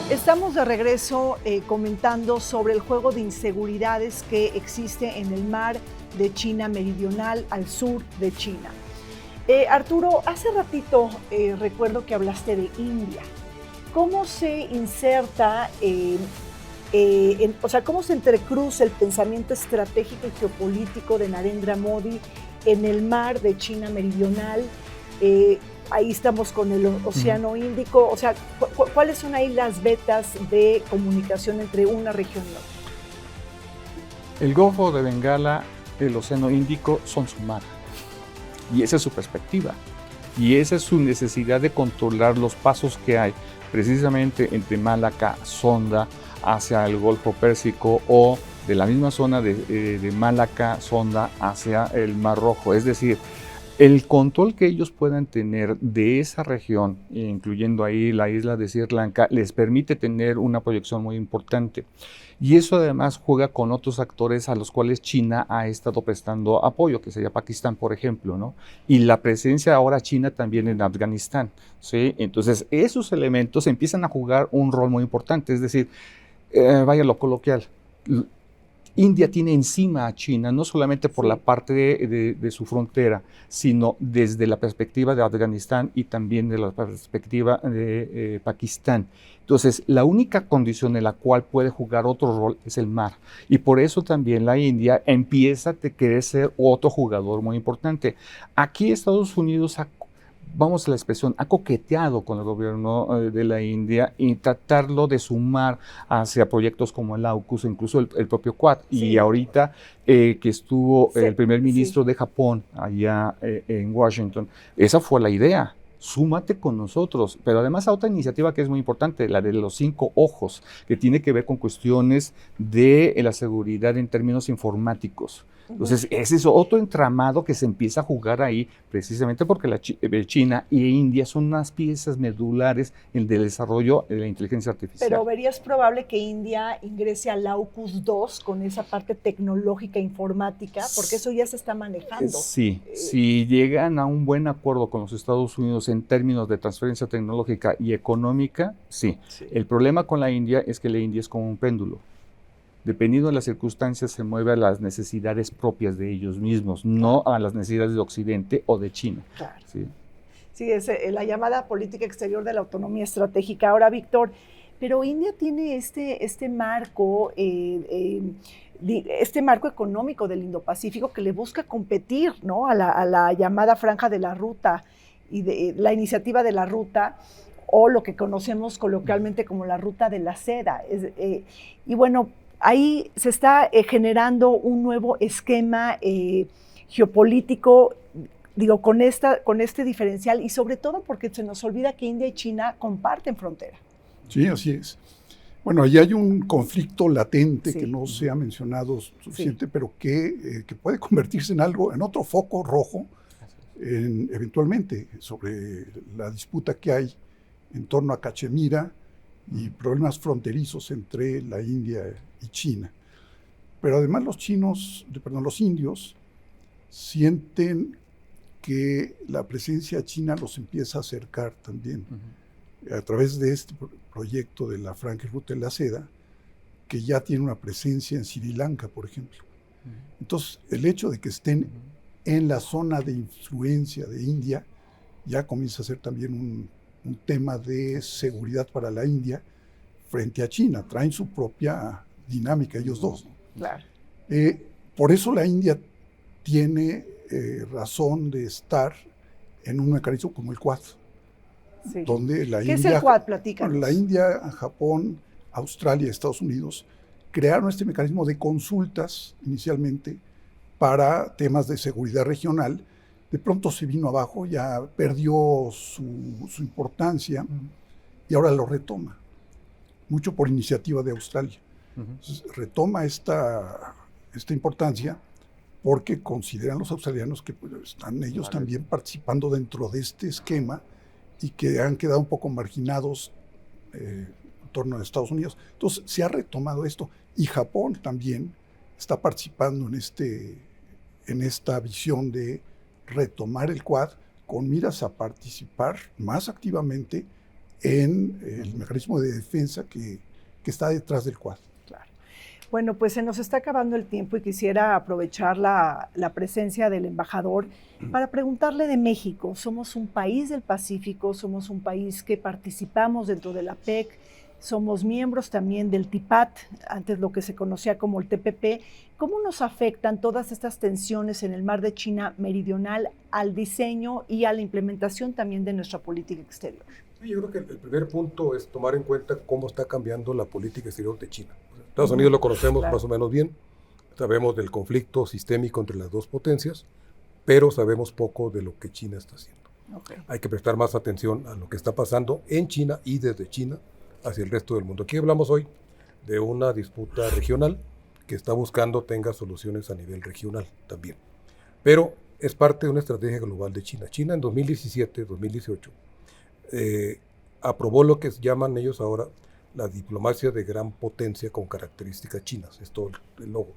Estamos de regreso comentando sobre el juego de inseguridades que existe en el mar de China Meridional al sur de China. Arturo, hace ratito recuerdo que hablaste de India. ¿Cómo se inserta, cómo se entrecruza el pensamiento estratégico y geopolítico de Narendra Modi en el mar de China Meridional? Ahí estamos con el Océano Índico. O sea, ¿cuáles son ahí las vetas de comunicación entre una región y otra? El Golfo de Bengala, el Océano Índico son su mar. Y esa es su perspectiva. Y esa es su necesidad de controlar los pasos que hay precisamente entre Malaca, Sonda, hacia el Golfo Pérsico o de la misma zona de Malaca, Sonda, hacia el Mar Rojo. Es decir, el control que ellos puedan tener de esa región, incluyendo ahí la isla de Sri Lanka, les permite tener una proyección muy importante. Y eso además juega con otros actores a los cuales China ha estado prestando apoyo, que sería Pakistán, por ejemplo, ¿no? Y la presencia ahora china también en Afganistán, ¿sí? Entonces, esos elementos empiezan a jugar un rol muy importante. Es decir, vaya lo coloquial, India tiene encima a China, no solamente por la parte de su frontera, sino desde la perspectiva de Afganistán y también de la perspectiva de Pakistán. Entonces, la única condición en la cual puede jugar otro rol es el mar. Y por eso también la India empieza a querer ser otro jugador muy importante. Aquí Estados Unidos vamos a la expresión, ha coqueteado con el gobierno de la India y tratarlo de sumar hacia proyectos como el AUKUS, incluso el propio Quad. Sí. Y ahorita que estuvo el primer ministro de Japón allá en Washington, esa fue la idea. Súmate con nosotros, pero además a otra iniciativa que es muy importante, la de los 5 ojos, que tiene que ver con cuestiones de la seguridad en términos informáticos. Entonces, ese es otro entramado que se empieza a jugar ahí, precisamente porque China e India son unas piezas medulares en el desarrollo de la inteligencia artificial. Pero ¿verías probable que India ingrese al AUKUS 2 con esa parte tecnológica informática? Porque eso ya se está manejando. Sí, si llegan a un buen acuerdo con los Estados Unidos en términos de transferencia tecnológica y económica, sí. El problema con la India es que la India es como un péndulo. Dependiendo de las circunstancias, se mueve a las necesidades propias de ellos mismos, no a las necesidades de Occidente o de China. Claro. Sí, es la llamada política exterior de la autonomía estratégica. Ahora, Víctor, pero India tiene este marco económico del Indo-Pacífico que le busca competir, ¿no? a la llamada franja de la ruta y de la iniciativa de la ruta, o lo que conocemos coloquialmente como la ruta de la seda. Y bueno, ahí se está generando un nuevo esquema geopolítico, digo, con este diferencial, y sobre todo porque se nos olvida que India y China comparten frontera. Sí, así es. Bueno, ahí hay un conflicto latente que no se ha mencionado suficiente, pero que puede convertirse en otro foco rojo eventualmente sobre la disputa que hay en torno a Cachemira y problemas fronterizos entre la India y China. Pero además los indios sienten que la presencia china los empieza a acercar también a través de este proyecto de la Franklin Ruta de la Seda, que ya tiene una presencia en Sri Lanka, por ejemplo. Entonces, el hecho de que estén en la zona de influencia de India ya comienza a ser también un tema de seguridad para la India frente a China. Traen su propia dinámica ellos dos, ¿no? Claro. Por eso la India tiene razón de estar en un mecanismo como el Quad, Sí. donde la ¿Qué India, es el Quad? Platícanos. la India, Japón, Australia y Estados Unidos crearon este mecanismo de consultas inicialmente para temas de seguridad regional. De pronto se vino abajo, ya perdió su importancia y ahora lo retoma, mucho por iniciativa de Australia. Entonces, retoma esta importancia porque consideran los australianos que pues, están ellos también participando dentro de este esquema y que han quedado un poco marginados en torno a Estados Unidos. Entonces se ha retomado esto y Japón también está participando en esta visión de retomar el Quad con miras a participar más activamente en el mecanismo de defensa que está detrás del Quad. Bueno, pues se nos está acabando el tiempo y quisiera aprovechar la presencia del embajador para preguntarle de México. Somos un país del Pacífico, somos un país que participamos dentro de la PEC, somos miembros también del TIPAT, antes lo que se conocía como el TPP. ¿Cómo nos afectan todas estas tensiones en el mar de China Meridional al diseño y a la implementación también de nuestra política exterior? Yo creo que el primer punto es tomar en cuenta cómo está cambiando la política exterior de China. Estados Unidos lo conocemos más o menos bien, sabemos del conflicto sistémico entre las dos potencias, pero sabemos poco de lo que China está haciendo. Hay que prestar más atención a lo que está pasando en China y desde China hacia el resto del mundo. Aquí hablamos hoy de una disputa regional que está buscando tenga soluciones a nivel regional también, pero es parte de una estrategia global de China. China en 2017-2018 aprobó lo que llaman ellos ahora la diplomacia de gran potencia con características chinas, es todo el logo.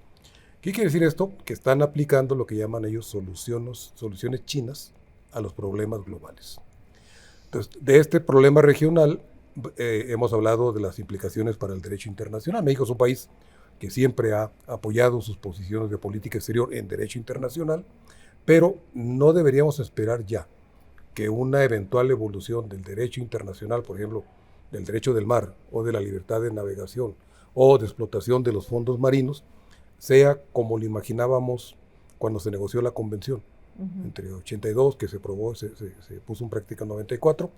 ¿Qué quiere decir esto? Que están aplicando lo que llaman ellos soluciones chinas a los problemas globales. Entonces, de este problema regional hemos hablado de las implicaciones para el derecho internacional. México es un país que siempre ha apoyado sus posiciones de política exterior en derecho internacional, pero no deberíamos esperar ya que una eventual evolución del derecho internacional, por ejemplo, del derecho del mar o de la libertad de navegación o de explotación de los fondos marinos, sea como lo imaginábamos cuando se negoció la convención, entre 82, que se aprobó, se puso en práctica en 94,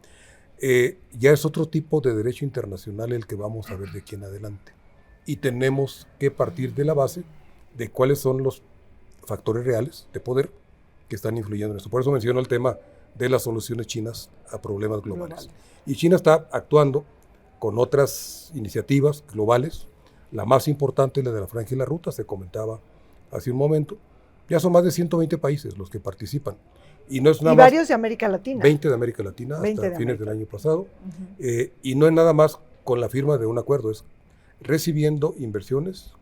ya es otro tipo de derecho internacional el que vamos a ver de aquí en adelante. Y tenemos que partir de la base de cuáles son los factores reales de poder que están influyendo en esto. Por eso menciono el tema de las soluciones chinas a problemas globales. Y China está actuando con otras iniciativas globales. La más importante es la de la Franja y la Ruta, se comentaba hace un momento. Ya son más de 120 países los que participan. Y no es nada y más varios de América Latina. 20 de América Latina hasta fines del año pasado. Y no es nada más con la firma de un acuerdo, es recibiendo inversiones,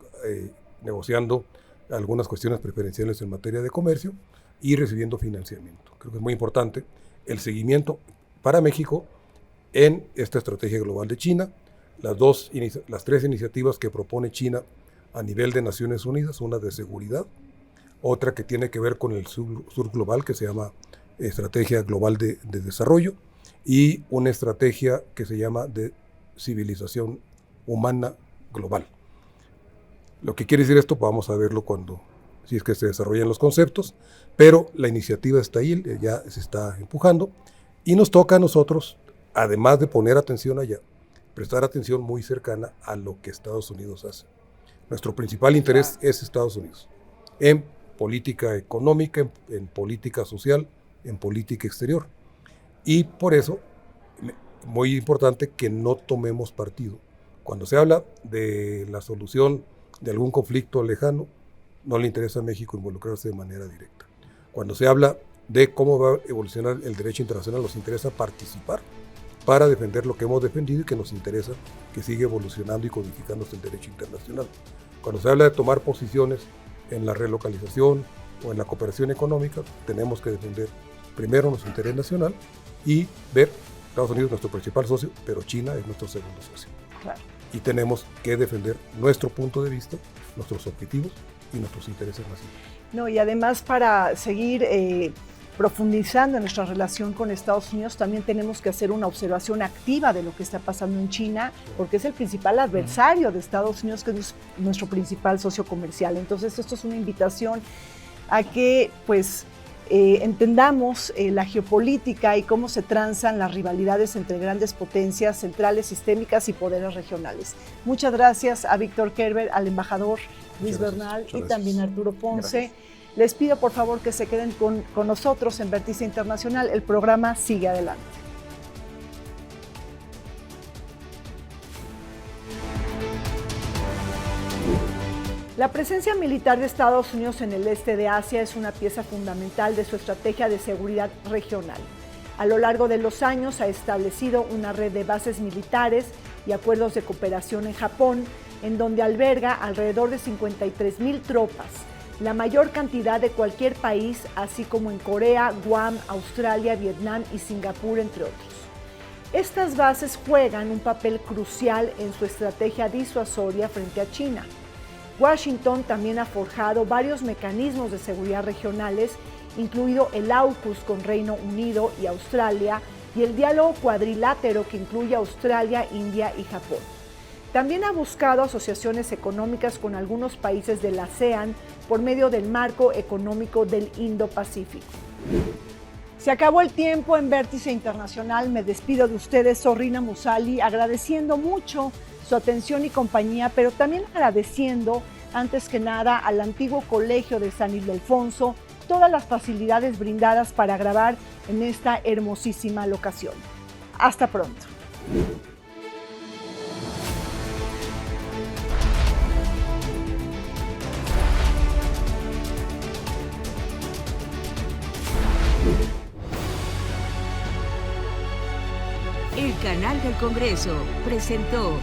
negociando algunas cuestiones preferenciales en materia de comercio y recibiendo financiamiento. Creo que es muy importante el seguimiento para México en esta estrategia global de China, las tres iniciativas que propone China a nivel de Naciones Unidas, una de seguridad, otra que tiene que ver con el sur global, que se llama Estrategia Global de Desarrollo, y una estrategia que se llama de civilización humana global. Lo que quiere decir esto, vamos a verlo si es que se desarrollan los conceptos, pero la iniciativa está ahí, ya se está empujando, y nos toca a nosotros, además de poner atención allá, prestar atención muy cercana a lo que Estados Unidos hace. Nuestro principal interés es Estados Unidos, en política económica, en política social, en política exterior. Y por eso, muy importante que no tomemos partido. Cuando se habla de la solución de algún conflicto lejano, no le interesa a México involucrarse de manera directa. Cuando se habla de cómo va a evolucionar el derecho internacional. Nos interesa participar para defender lo que hemos defendido y que nos interesa que siga evolucionando y codificándose el derecho internacional. Cuando se habla de tomar posiciones en la relocalización o en la cooperación económica, tenemos que defender primero nuestro interés nacional y ver, Estados Unidos es nuestro principal socio, pero China es nuestro segundo socio. Claro. Y tenemos que defender nuestro punto de vista, nuestros objetivos y nuestros intereses nacionales. No, y además para seguir profundizando en nuestra relación con Estados Unidos, también tenemos que hacer una observación activa de lo que está pasando en China, porque es el principal adversario de Estados Unidos, que es nuestro principal socio comercial. Entonces, esto es una invitación a que pues entendamos la geopolítica y cómo se transan las rivalidades entre grandes potencias centrales, sistémicas y poderes regionales. Muchas gracias a Víctor Kerber, al embajador Luis Bernal y también a Arturo Ponce. Gracias. Les pido por favor que se queden con nosotros en Vértice Internacional. El programa sigue adelante. La presencia militar de Estados Unidos en el este de Asia es una pieza fundamental de su estrategia de seguridad regional. A lo largo de los años ha establecido una red de bases militares y acuerdos de cooperación en Japón, en donde alberga alrededor de 53,000 tropas, la mayor cantidad de cualquier país, así como en Corea, Guam, Australia, Vietnam y Singapur, entre otros. Estas bases juegan un papel crucial en su estrategia disuasoria frente a China. Washington también ha forjado varios mecanismos de seguridad regionales, incluido el AUKUS con Reino Unido y Australia, y el diálogo cuadrilátero que incluye a Australia, India y Japón. También ha buscado asociaciones económicas con algunos países de la ASEAN por medio del marco económico del Indo-Pacífico. Se acabó el tiempo en Vértice Internacional. Me despido de ustedes, Zorrina Musali, agradeciendo mucho su atención y compañía, pero también agradeciendo, antes que nada, al antiguo Colegio de San Ildefonso, todas las facilidades brindadas para grabar en esta hermosísima locación. Hasta pronto. El canal del Congreso presentó